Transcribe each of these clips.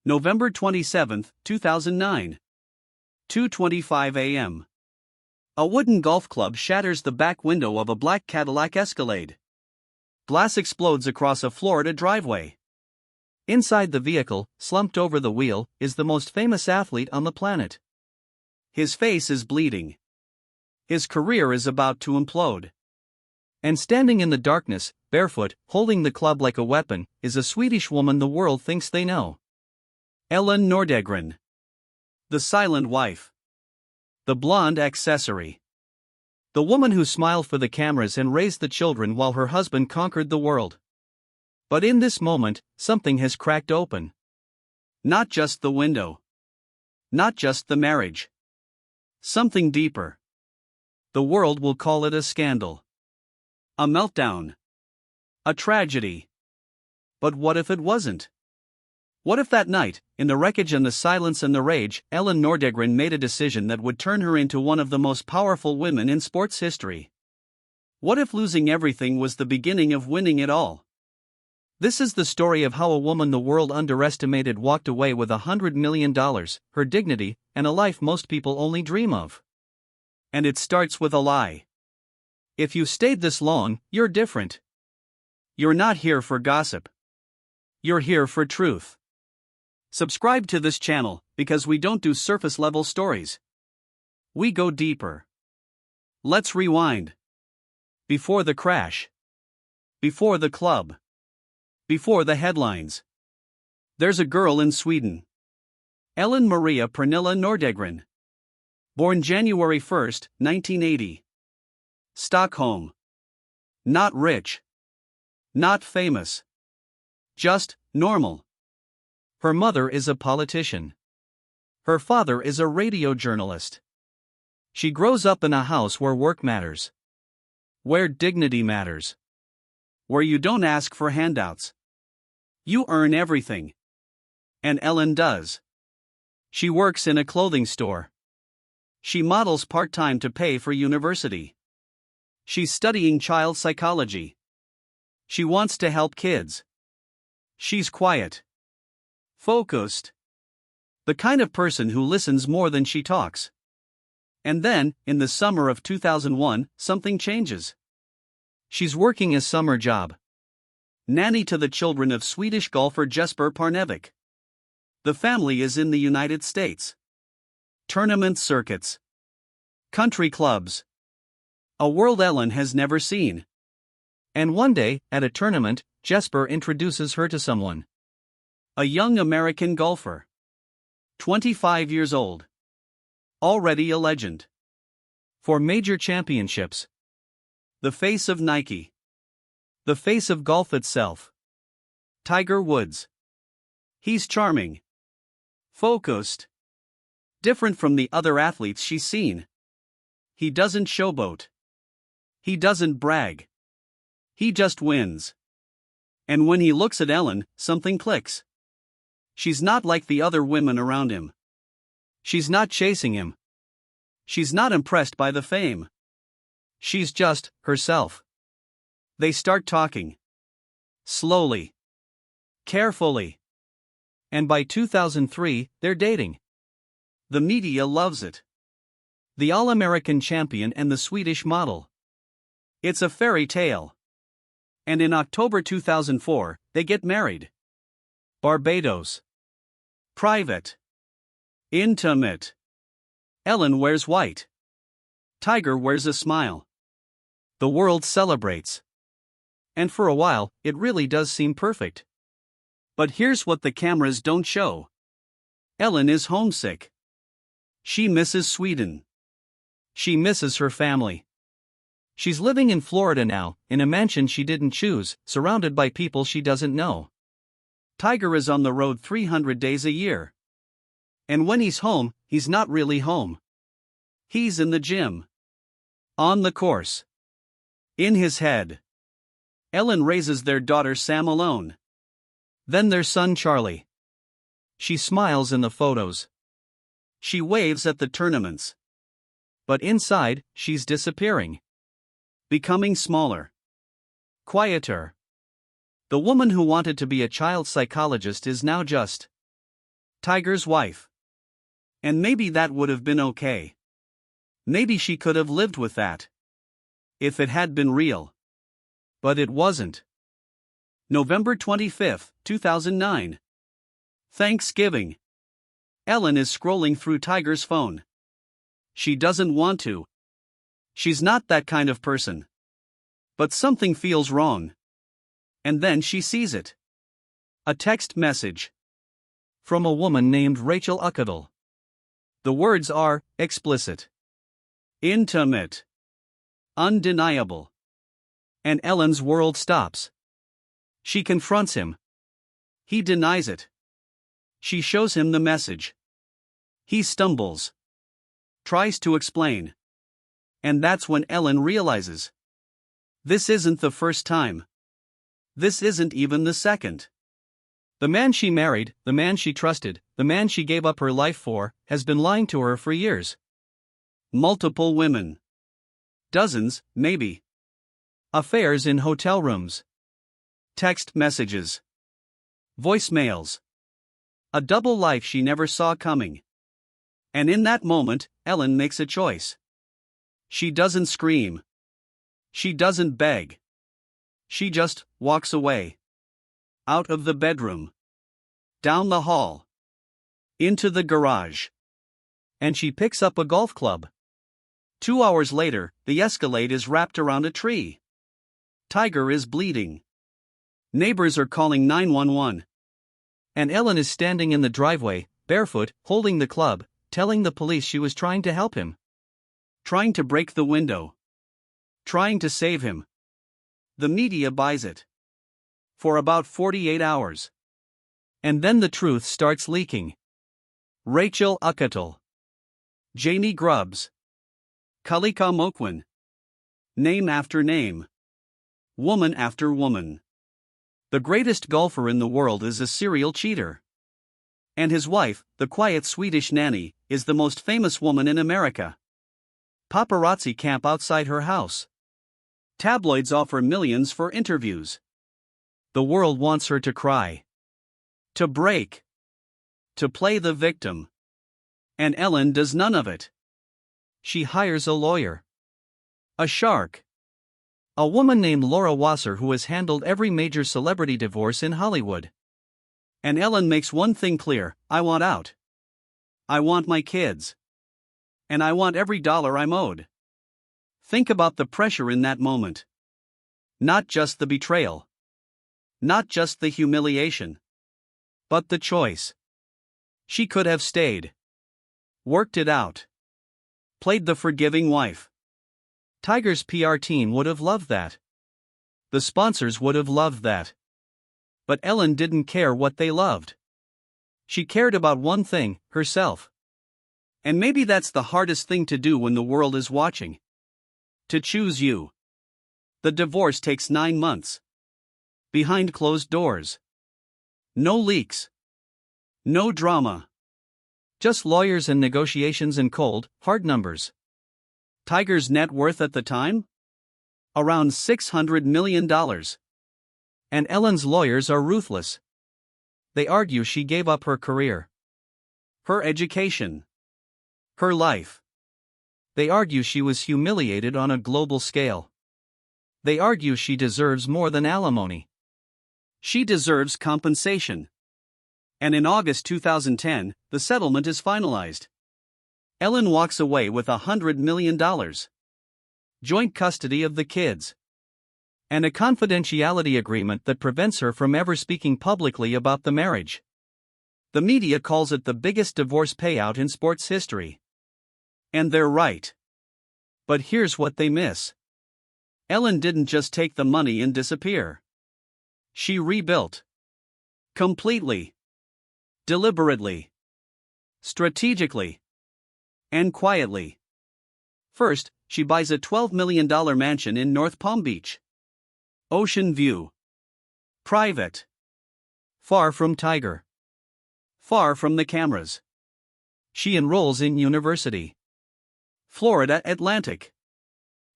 November 27, 2009. 2:25 a.m. A wooden golf club shatters the back window of a black Cadillac Escalade. Glass explodes across a Florida driveway. Inside the vehicle, slumped over the wheel, is the most famous athlete on the planet. His face is bleeding. His career is about to implode. And standing in the darkness, barefoot, holding the club like a weapon, is a Swedish woman the world thinks they know. Elin Nordegren. The silent wife. The blonde accessory. The woman who smiled for the cameras and raised the children while her husband conquered the world. But in this moment, something has cracked open. Not just the window. Not just the marriage. Something deeper. The world will call it a scandal. A meltdown. A tragedy. But what if it wasn't? What if that night, in the wreckage and the silence and the rage, Elin Nordegren made a decision that would turn her into one of the most powerful women in sports history? What if losing everything was the beginning of winning it all? This is the story of how a woman the world underestimated walked away with $100 million, her dignity, and a life most people only dream of. And it starts with a lie. If you stayed this long, you're different. You're not here for gossip. You're here for truth. Subscribe to this channel, because we don't do surface-level stories. We go deeper. Let's rewind. Before the crash. Before the club. Before the headlines. There's a girl in Sweden. Elin Maria Pernilla Nordegren. Born January 1, 1980. Stockholm. Not rich. Not famous. Just normal. Her mother is a politician. Her father is a radio journalist. She grows up in a house where work matters. Where dignity matters. Where you don't ask for handouts. You earn everything. And Elin does. She works in a clothing store. She models part-time to pay for university. She's studying child psychology. She wants to help kids. She's quiet. Focused. The kind of person who listens more than she talks. And then, in the summer of 2001, something changes. She's working a summer job. Nanny to the children of Swedish golfer Jesper Parnevik. The family is in the United States. Tournament circuits. Country clubs. A world Elin has never seen. And one day, at a tournament, Jesper introduces her to someone. A young American golfer. 25 years old. Already a legend. For major championships. The face of Nike. The face of golf itself. Tiger Woods. He's charming. Focused. Different from the other athletes she's seen. He doesn't showboat. He doesn't brag. He just wins. And when he looks at Elin, something clicks. She's not like the other women around him. She's not chasing him. She's not impressed by the fame. She's just herself. They start talking. Slowly. Carefully. And by 2003, they're dating. The media loves it. The All-American champion and the Swedish model. It's a fairy tale. And in October 2004, they get married. Barbados. Private. Intimate. Elin wears white. Tiger wears a smile. The world celebrates. And for a while, it really does seem perfect. But here's what the cameras don't show. Elin is homesick. She misses Sweden. She misses her family. She's living in Florida now, in a mansion she didn't choose, surrounded by people she doesn't know. Tiger is on the road 300 days a year. And when he's home, he's not really home. He's in the gym. On the course. In his head. Elin raises their daughter Sam alone. Then their son Charlie. She smiles in the photos. She waves at the tournaments. But inside, she's disappearing. Becoming smaller. Quieter. The woman who wanted to be a child psychologist is now just Tiger's wife. And maybe that would have been okay. Maybe she could have lived with that. If it had been real. But it wasn't. November 25, 2009. Thanksgiving. Elin is scrolling through Tiger's phone. She doesn't want to. She's not that kind of person. But something feels wrong. And then she sees it. A text message. From a woman named Rachel Uckadel. The words are explicit, intimate, undeniable. And Elin's world stops. She confronts him. He denies it. She shows him the message. He stumbles. Tries to explain. And that's when Elin realizes. This isn't the first time. This isn't even the second. The man she married, the man she trusted, the man she gave up her life for, has been lying to her for years. Multiple women. Dozens, maybe. Affairs in hotel rooms. Text messages. Voicemails. A double life she never saw coming. And in that moment, Elin makes a choice. She doesn't scream. She doesn't beg. She just walks away. Out of the bedroom. Down the hall. Into the garage. And she picks up a golf club. 2 hours later, the Escalade is wrapped around a tree. Tiger is bleeding. Neighbors are calling 911. And Elin is standing in the driveway, barefoot, holding the club, telling the police she was trying to help him. Trying to break the window. Trying to save him. The media buys it. For about 48 hours. And then the truth starts leaking. Rachel Uckadel. Jamie Grubbs. Kalika Mokwin. Name after name. Woman after woman. The greatest golfer in the world is a serial cheater. And his wife, the quiet Swedish nanny, is the most famous woman in America. Paparazzi camp outside her house. Tabloids offer millions for interviews. The world wants her to cry. To break. To play the victim. And Elin does none of it. She hires a lawyer. A shark. A woman named Laura Wasser who has handled every major celebrity divorce in Hollywood. And Elin makes one thing clear: I want out. I want my kids. And I want every dollar I'm owed. Think about the pressure in that moment. Not just the betrayal. Not just the humiliation. But the choice. She could have stayed. Worked it out. Played the forgiving wife. Tiger's PR team would have loved that. The sponsors would have loved that. But Elin didn't care what they loved. She cared about one thing, herself. And maybe that's the hardest thing to do when the world is watching. To choose you. The divorce takes 9 months. Behind closed doors. No leaks. No drama. Just lawyers and negotiations and cold, hard numbers. Tiger's net worth at the time? Around $600 million. And Elin's lawyers are ruthless. They argue she gave up her career. Her education. Her life. They argue she was humiliated on a global scale. They argue she deserves more than alimony. She deserves compensation. And in August 2010, the settlement is finalized. Elin walks away with $100 million. Joint custody of the kids. And a confidentiality agreement that prevents her from ever speaking publicly about the marriage. The media calls it the biggest divorce payout in sports history. And they're right. But here's what they miss. Elin didn't just take the money and disappear. She rebuilt. Completely. Deliberately. Strategically. And quietly. First, she buys a $12 million mansion in North Palm Beach. Ocean view. Private. Far from Tiger. Far from the cameras. She enrolls in university. Florida Atlantic.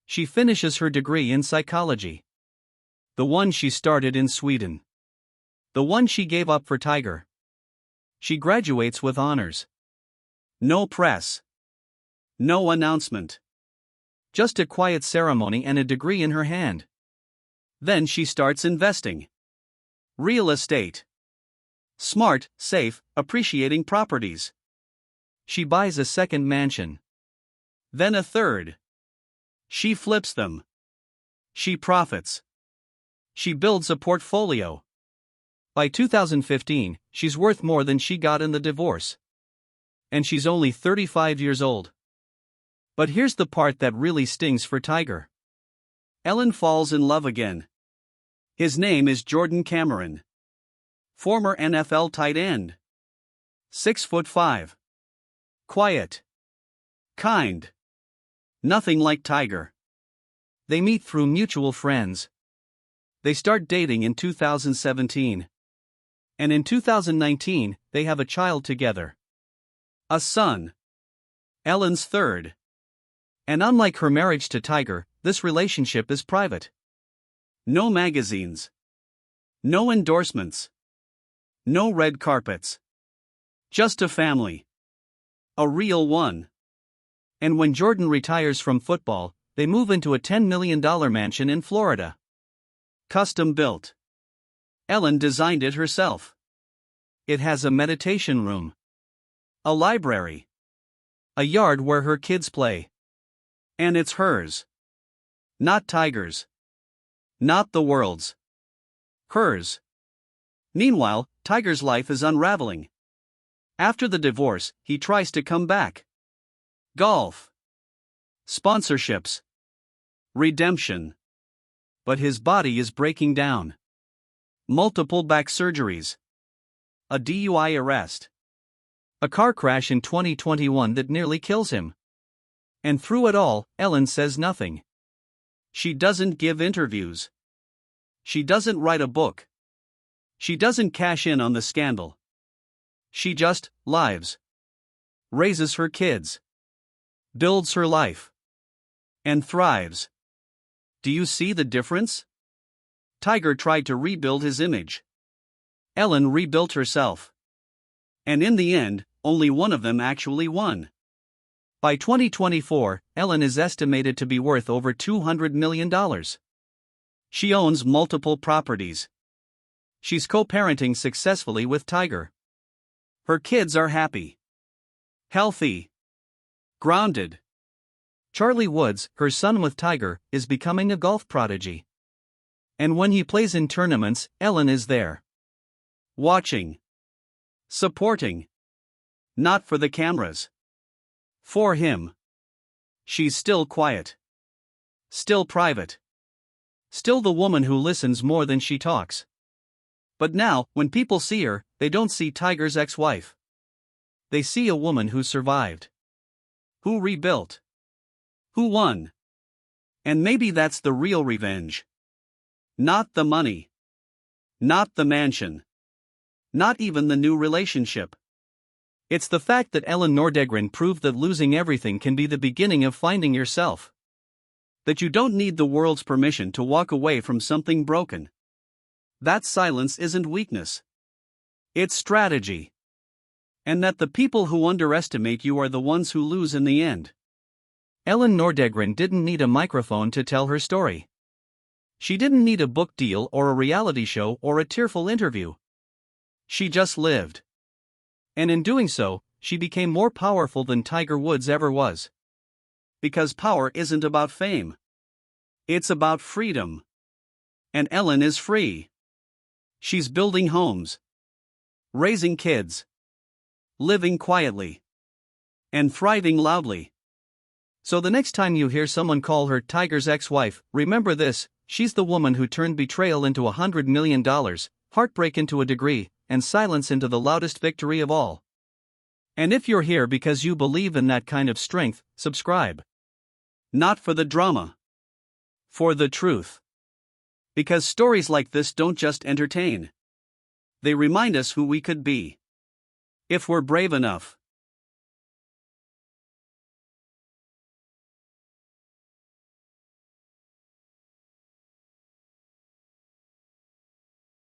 She finishes her degree in psychology. The one she started in Sweden. The one she gave up for Tiger. She graduates with honors. No press. No announcement. Just a quiet ceremony and a degree in her hand. Then she starts investing. Real estate. Smart, safe, appreciating properties. She buys a second mansion. Then a third. She flips them. She profits. She builds a portfolio. By 2015, she's worth more than she got in the divorce. And she's only 35 years old. But here's the part that really stings for Tiger. Elin falls in love again. His name is Jordan Cameron. Former NFL tight end. 6'5". Quiet. Kind. Nothing like Tiger. They meet through mutual friends. They start dating in 2017. And in 2019, they have a child together. A son. Elin's third. And unlike her marriage to Tiger, this relationship is private. No magazines. No endorsements. No red carpets. Just a family. A real one. And when Jordan retires from football, they move into a $10 million mansion in Florida. Custom built. Elin designed it herself. It has a meditation room. A library. A yard where her kids play. And it's hers. Not Tiger's. Not the world's. Hers. Meanwhile, Tiger's life is unraveling. After the divorce, he tries to come back. Golf. Sponsorships. Redemption. But his body is breaking down. Multiple back surgeries. A DUI arrest. A car crash in 2021 that nearly kills him. And through it all, Elin says nothing. She doesn't give interviews. She doesn't write a book. She doesn't cash in on the scandal. She just lives. Raises her kids. Builds her life. And thrives. Do you see the difference? Tiger tried to rebuild his image. Elin rebuilt herself. And in the end, only one of them actually won. By 2024, Elin is estimated to be worth over $200 million. She owns multiple properties. She's co-parenting successfully with Tiger. Her kids are happy. Healthy. Grounded. Charlie Woods, her son with Tiger, is becoming a golf prodigy. And when he plays in tournaments, Elin is there. Watching. Supporting. Not for the cameras. For him. She's still quiet. Still private. Still the woman who listens more than she talks. But now, when people see her, they don't see Tiger's ex-wife. They see a woman who survived. Who rebuilt. Who won. And maybe that's the real revenge. Not the money. Not the mansion. Not even the new relationship. It's the fact that Elin Nordegren proved that losing everything can be the beginning of finding yourself. That you don't need the world's permission to walk away from something broken. That silence isn't weakness. It's strategy. And that the people who underestimate you are the ones who lose in the end. Elin Nordegren didn't need a microphone to tell her story. She didn't need a book deal or a reality show or a tearful interview. She just lived. And in doing so, she became more powerful than Tiger Woods ever was. Because power isn't about fame. It's about freedom. And Elin is free. She's building homes. Raising kids. Living quietly. And thriving loudly. So the next time you hear someone call her Tiger's ex-wife, remember this: she's the woman who turned betrayal into $100 million, heartbreak into a degree, and silence into the loudest victory of all. And if you're here because you believe in that kind of strength, subscribe. Not for the drama. For the truth. Because stories like this don't just entertain. They remind us who we could be. If we're brave enough.